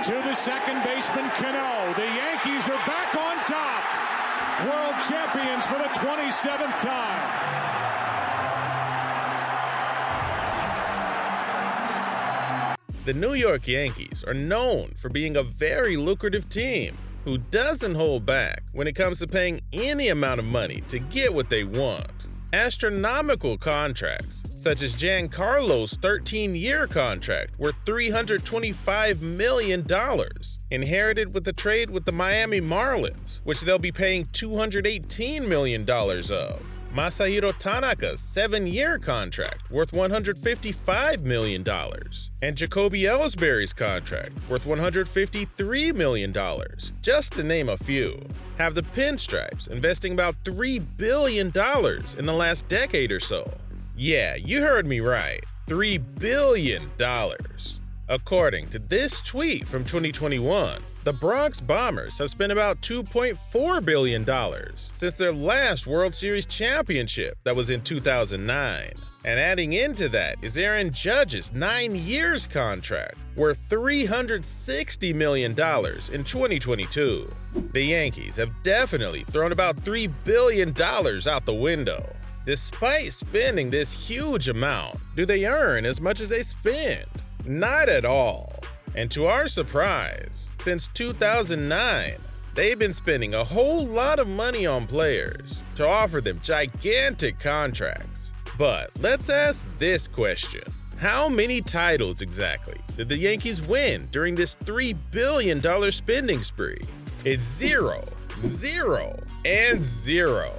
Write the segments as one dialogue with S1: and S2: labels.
S1: to the second baseman, Cano. The Yankees are back on top. World champions for the 27th time.
S2: The New York Yankees are known for being a very lucrative team who doesn't hold back when it comes to paying any amount of money to get what they want. Astronomical contracts, such as Giancarlo's 13-year contract worth $325 million, inherited with the trade with the Miami Marlins, which they'll be paying $218 million of. Masahiro Tanaka's 7-year contract worth $155 million, and Jacoby Ellsbury's contract worth $153 million, just to name a few, have the pinstripes investing about $3 billion in the last decade or so. Yeah, you heard me right, $3 billion. According to this tweet from 2021, the Bronx Bombers have spent about $2.4 billion since their last World Series championship that was in 2009. And adding into that is Aaron Judge's 9-year contract worth $360 million in 2022. The Yankees have definitely thrown about $3 billion out the window. Despite spending this huge amount, do they earn as much as they spend? Not at all. And to our surprise, since 2009, they've been spending a whole lot of money on players to offer them gigantic contracts. But let's ask this question. How many titles exactly did the Yankees win during this $3 billion spending spree? It's 0, 0, and 0.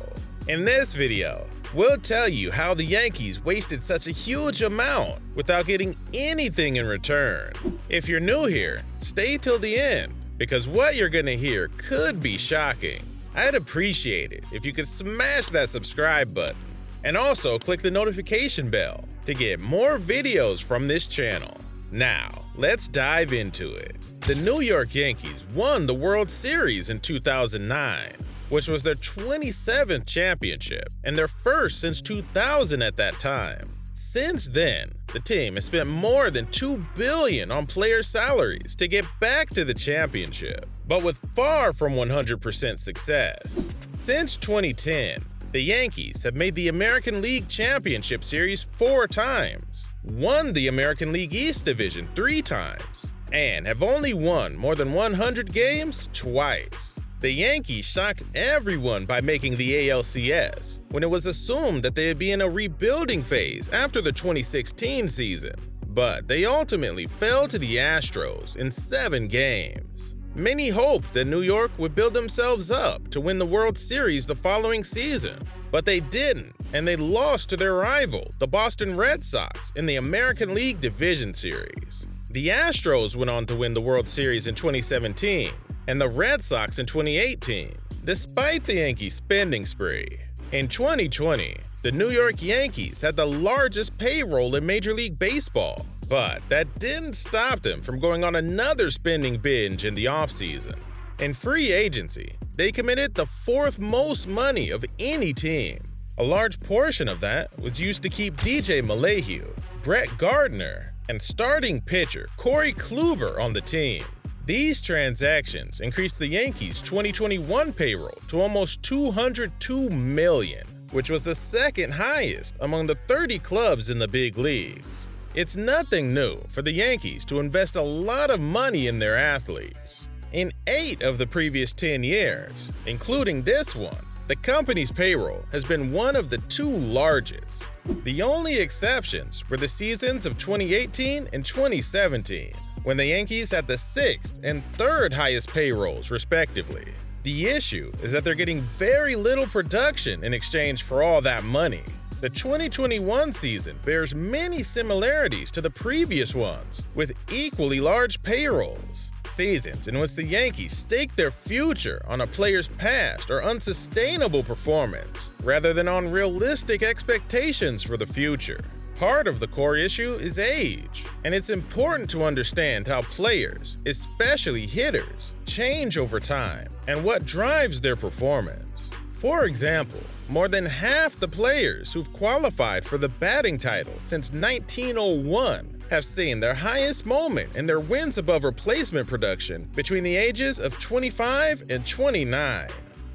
S2: In this video, we'll tell you how the Yankees wasted such a huge amount without getting anything in return. If you're new here, stay till the end, because what you're gonna hear could be shocking. I'd appreciate it if you could smash that subscribe button and also click the notification bell to get more videos from this channel. Now, let's dive into it. The New York Yankees won the World Series in 2009. Which was their 27th championship and their first since 2000 at that time. Since then, the team has spent more than $2 billion on player salaries to get back to the championship, but with far from 100% success. Since 2010, the Yankees have made the American League Championship Series 4 times, won the American League East Division 3 times, and have only won more than 100 games twice. The Yankees shocked everyone by making the ALCS when it was assumed that they'd be in a rebuilding phase after the 2016 season, but they ultimately fell to the Astros in 7 games. Many hoped that New York would build themselves up to win the World Series the following season, but they didn't, and they lost to their rival, the Boston Red Sox, in the American League Division Series. The Astros went on to win the World Series in 2017, and the Red Sox in 2018, despite the Yankees spending spree. In 2020, the New York Yankees had the largest payroll in Major League Baseball, but that didn't stop them from going on another spending binge in the offseason. In free agency, they committed the 4th most money of any team. A large portion of that was used to keep DJ LeMahieu, Brett Gardner, and starting pitcher Corey Kluber on the team. These transactions increased the Yankees' 2021 payroll to almost $202 million, which was the 2nd highest among the 30 clubs in the big leagues. It's nothing new for the Yankees to invest a lot of money in their athletes. In 8 of the previous 10 years, including this one, the company's payroll has been one of the 2 largest. The only exceptions were the seasons of 2018 and 2017. When the Yankees had the 6th and 3rd highest payrolls, respectively. The issue is that they're getting very little production in exchange for all that money. The 2021 season bears many similarities to the previous ones, with equally large payrolls. Seasons in which the Yankees stake their future on a player's past or unsustainable performance, rather than on realistic expectations for the future. Part of the core issue is age, and it's important to understand how players, especially hitters, change over time and what drives their performance. For example, more than half the players who've qualified for the batting title since 1901 have seen their highest moment in their wins above replacement production between the ages of 25 and 29.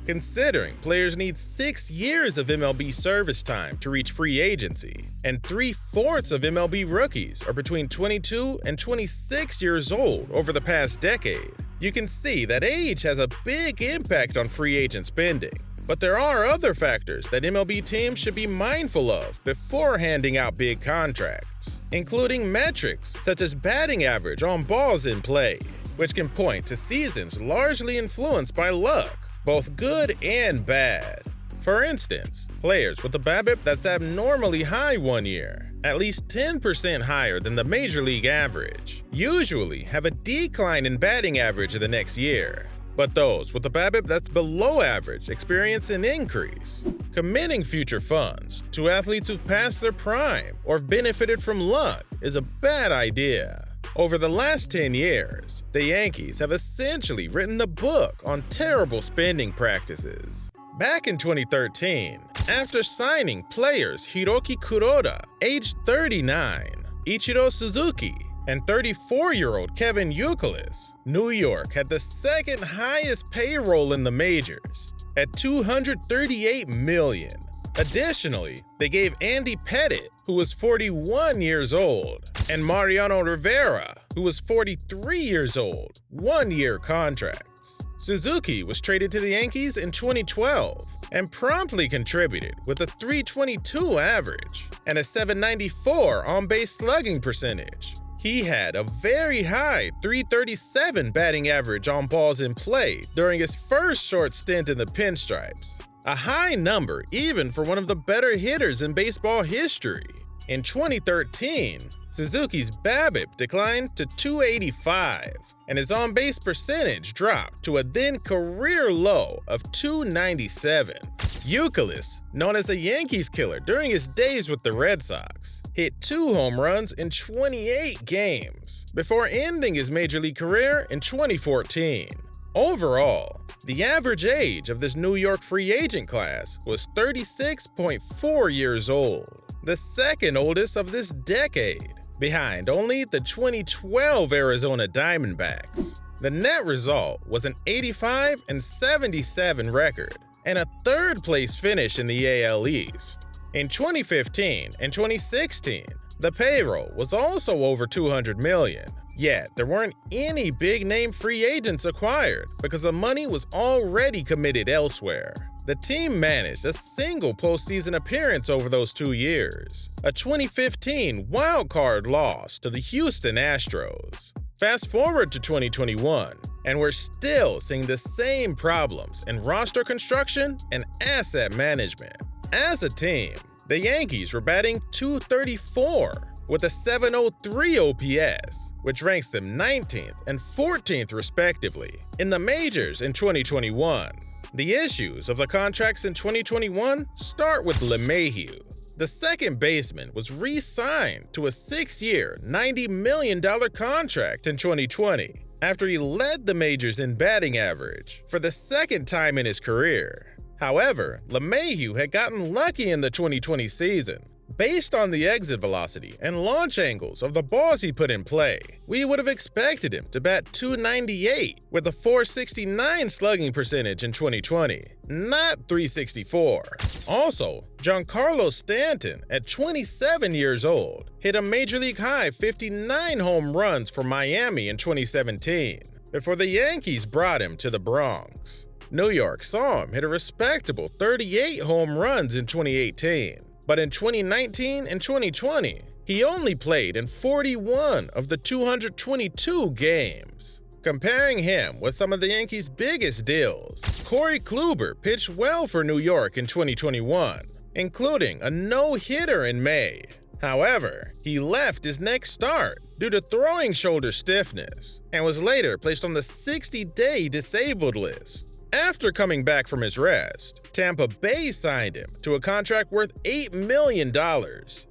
S2: Considering players need 6 years of MLB service time to reach free agency, and 3/4 of MLB rookies are between 22 and 26 years old over the past decade, you can see that age has a big impact on free agent spending. But there are other factors that MLB teams should be mindful of before handing out big contracts, including metrics such as batting average on balls in play, which can point to seasons largely influenced by luck, both good and bad. For instance, players with a BABIP that's abnormally high one year, at least 10% higher than the major league average, usually have a decline in batting average the next year. But those with a BABIP that's below average experience an increase. Committing future funds to athletes who've passed their prime or benefited from luck is a bad idea. Over the last 10 years, the Yankees have essentially written the book on terrible spending practices. Back in 2013, after signing players Hiroki Kuroda, aged 39, Ichiro Suzuki, and 34-year-old Kevin Youkilis, New York had the second highest payroll in the majors at $238 million. Additionally, they gave Andy Pettitte, who was 41 years old, and Mariano Rivera, who was 43 years old, 1-year contracts. Suzuki was traded to the Yankees in 2012 and promptly contributed with a .322 average and a .794 on-base slugging percentage. He had a very high .337 batting average on balls in play during his first short stint in the pinstripes, a high number even for one of the better hitters in baseball history. In 2013, Suzuki's BABIP declined to .285, and his on-base percentage dropped to a then career low of .297. Youkilis, known as a Yankees killer during his days with the Red Sox, hit 2 home runs in 28 games before ending his major league career in 2014. Overall, the average age of this New York free agent class was 36.4 years old, the second oldest of this decade, behind only the 2012 Arizona Diamondbacks. The net result was an 85-77 record and a third-place finish in the AL East. In 2015 and 2016, the payroll was also over $200 million. Yet, there weren't any big-name free agents acquired because the money was already committed elsewhere. The team managed a single postseason appearance over those 2 years, a 2015 wildcard loss to the Houston Astros. Fast forward to 2021, and we're still seeing the same problems in roster construction and asset management. As a team, the Yankees were batting .234 with a .703 OPS, which ranks them 19th and 14th respectively in the majors in 2021. The issues of the contracts in 2021 start with LeMahieu. The second baseman was re-signed to a 6-year, $90 million contract in 2020 after he led the majors in batting average for the second time in his career. However, LeMahieu had gotten lucky in the 2020 season. Based on the exit velocity and launch angles of the balls he put in play, we would have expected him to bat .298 with a .469 slugging percentage in 2020, not .364. Also, Giancarlo Stanton, at 27 years old, hit a major league high 59 home runs for Miami in 2017, before the Yankees brought him to the Bronx. New York saw him hit a respectable 38 home runs in 2018. But in 2019 and 2020, he only played in 41 of the 222 games. Comparing him with some of the Yankees' biggest deals, Corey Kluber pitched well for New York in 2021, including a no-hitter in May. However, he left his next start due to throwing shoulder stiffness and was later placed on the 60-day disabled list. After coming back from his rest, Tampa Bay signed him to a contract worth $8 million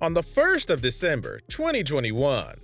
S2: on the 1st of December 2021.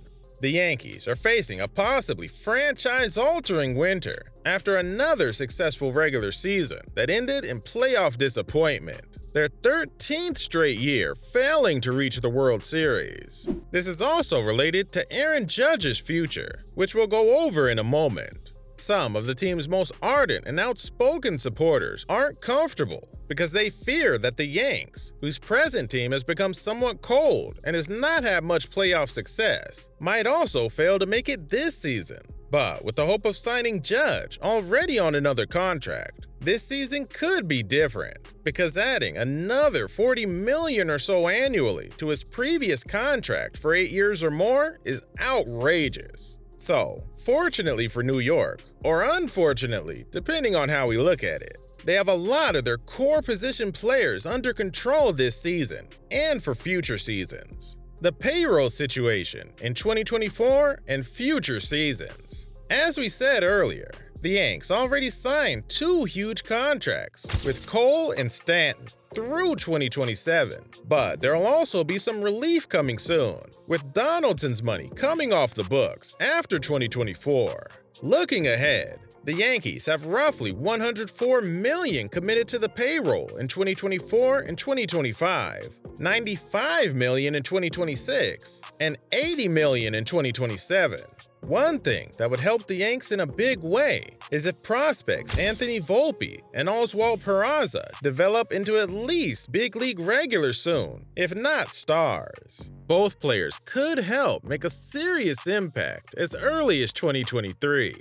S2: The Yankees are facing a possibly franchise-altering winter after another successful regular season that ended in playoff disappointment, their 13th straight year failing to reach the World Series. This is also related to Aaron Judge's future, which we'll go over in a moment. Some of the team's most ardent and outspoken supporters aren't comfortable because they fear that the Yanks, whose present team has become somewhat cold and has not had much playoff success, might also fail to make it this season. But with the hope of signing Judge already on another contract, this season could be different because adding another $40 million or so annually to his previous contract for 8 years or more is outrageous. So, fortunately for New York, or unfortunately, depending on how we look at it, they have a lot of their core position players under control this season and for future seasons. The payroll situation in 2024 and future seasons. As we said earlier, the Yanks already signed 2 huge contracts with Cole and Stanton through 2027, but there'll also be some relief coming soon, with Donaldson's money coming off the books after 2024. Looking ahead, the Yankees have roughly $104 million committed to the payroll in 2024 and 2025, $95 million in 2026, and $80 million in 2027. One thing that would help the Yanks in a big way is if prospects Anthony Volpe and Oswald Peraza develop into at least big league regulars soon, if not stars. Both players could help make a serious impact as early as 2023.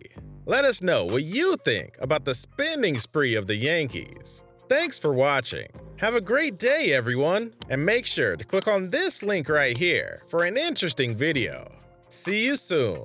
S2: Let us know what you think about the spending spree of the Yankees. Thanks for watching. Have a great day, everyone, and make sure to click on this link right here for an interesting video. See you soon.